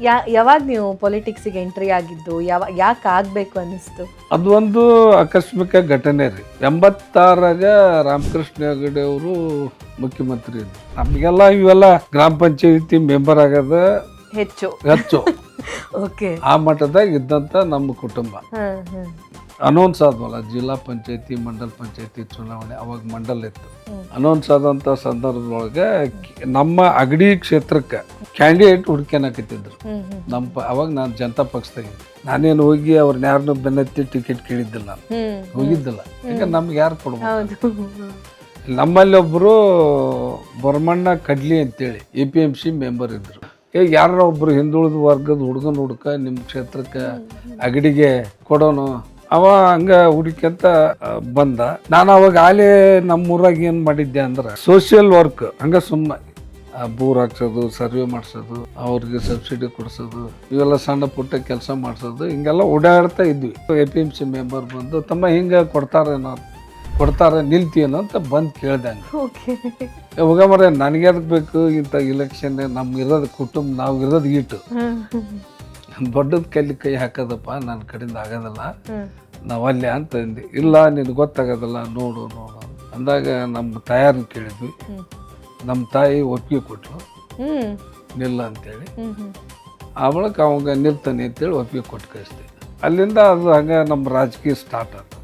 ಯಾವಾಗ ನೀವು ಪೊಲಿಟಿಕ್ಸಿಗೆ ಎಂಟ್ರಿ ಆಗಿದ್ದು, ಯಾಕೆ ಆಗ್ಬೇಕು ಅನ್ನಿಸ್ತು? ಅದು ಒಂದು ಆಕಸ್ಮಿಕ ಘಟನೆ ರೀ. 86ರಾಗ ರಾಮಕೃಷ್ಣ ಹೆಗಡೆ ಅವರು ಮುಖ್ಯಮಂತ್ರಿ ಇದ್ರು. ನಮಗೆಲ್ಲ ಇವೆಲ್ಲ ಗ್ರಾಮ ಪಂಚಾಯತಿ ಮೆಂಬರ್ ಆಗದ ಹೆಚ್ಚು ಓಕೆ. ಆ ಮಟ್ಟದಾಗ ಇದ್ದಂತ ನಮ್ಮ ಕುಟುಂಬ ಅನೌನ್ಸ್ ಆದ್ವಲ್ಲ, ಜಿಲ್ಲಾ ಪಂಚಾಯತಿ ಮಂಡಲ್ ಪಂಚಾಯತಿ ಚುನಾವಣೆ, ಅವಾಗ ಮಂಡಲ್ ಇತ್ತು. ಅನೌನ್ಸ್ ಆದಂತ ಸಂದರ್ಭದೊಳಗೆ ನಮ್ಮ ಅಗಡಿ ಕ್ಷೇತ್ರಕ್ಕೆ ಕ್ಯಾಂಡಿಡೇಟ್ ಹುಡ್ಕ್ಯಾನಕತ್ತಿದ್ರು. ಅವಾಗ ನಾನು ಜನತಾ ಪಕ್ಷದಾಗಿದ್ದೆ. ನಾನೇನು ಹೋಗಿ ಅವ್ರನ್ನ ಯಾರನ್ನೂ ಬೆನ್ನತ್ತಿ ಟಿಕೆಟ್ ಕೇಳಿದ್ದಿಲ್ಲ, ನಾನು ಹೋಗಿದ್ದಿಲ್ಲ. ಈಗ ನಮ್ಗೆ ಯಾರು ಕೊಡ್ಬೋದು? ನಮ್ಮಲ್ಲಿ ಒಬ್ರು ಬೊರಮಣ್ಣ ಕಡ್ಲಿ ಅಂತೇಳಿ APMC ಮೆಂಬರ್ ಇದ್ರು. ಯಾರ ಒಬ್ರು ಹಿಂದುಳಿದ ವರ್ಗದ ಹುಡ್ಕ ನಿಮ್ಮ ಕ್ಷೇತ್ರಕ್ಕೆ ಅಗಡಿಗೆ ಕೊಡೋನು, ಅವ ಹಂಗ ಹುಡುಕಂತ ಬಂದ. ನಾನು ಅವಾಗ ಆಲೇ ನಮ್ಮೂರಾಗ ಏನು ಮಾಡಿದ್ದೆ ಅಂದ್ರೆ ಸೋಷಿಯಲ್ ವರ್ಕ್, ಹಂಗ ಸುಮ್ಮನೆ ಬೋರ್ ಹಾಕ್ಸೋದು, ಸರ್ವೆ ಮಾಡಿಸೋದು, ಅವ್ರಿಗೆ ಸಬ್ಸಿಡಿ ಕೊಡ್ಸೋದು, ಇವೆಲ್ಲ ಸಣ್ಣ ಪುಟ್ಟ ಕೆಲಸ ಮಾಡಿಸೋದು, ಹಿಂಗೆಲ್ಲ ಓಡಾಡ್ತಾ ಇದ್ವಿ. APMC ಮೆಂಬರ್ ಬಂದು, ತಮ್ಮ ಹಿಂಗೆ ಕೊಡ್ತಾರೆ ನಿಲ್ತೀನೋ ಅಂತ ಬಂದು ಕೇಳ್ದಂಗೆ. ಹೋಗಮರ ನನಗೆ ಅದಕ್ಕೆ ಬೇಕು ಇಂಥ ಇಲೆಕ್ಷನ್, ನಮ್ಗೆ ಇರೋದು ಕುಟುಂಬ, ನಾವು ಇರೋದು ಈಟು, ದೊಡ್ಡದ ಕೈ ಹಾಕೋದಪ್ಪ ನನ್ನ ಕಡೆಯಿಂದ ಆಗೋದಲ್ಲ, ನಾವಲ್ಲೇ ಅಂತಂದು. ಇಲ್ಲ ನಿನಗೆ ಗೊತ್ತಾಗೋದಲ್ಲ, ನೋಡು ಅಂದಾಗ ನಮ್ಮ ತಾಯಾರನ್ನ ಕೇಳಿದ್ವಿ. ನಮ್ಮ ತಾಯಿ ಒಪ್ಪಿಗೆ ಕೊಟ್ಟರು, ನಿಲ್ಲ ಅಂತೇಳಿ. ಆ ಬಳಿಕ ಅವಾಗ ನಿಲ್ತಾನೆ ಅಂತೇಳಿ ಒಪ್ಪಿಗೆ ಕೊಟ್ಟು ಕಳಿಸ್ತೀವಿ. ಅಲ್ಲಿಂದ ಅದು ಹಂಗೆ ನಮ್ಮ ರಾಜಕೀಯ ಸ್ಟಾರ್ಟ್ ಆಯ್ತು.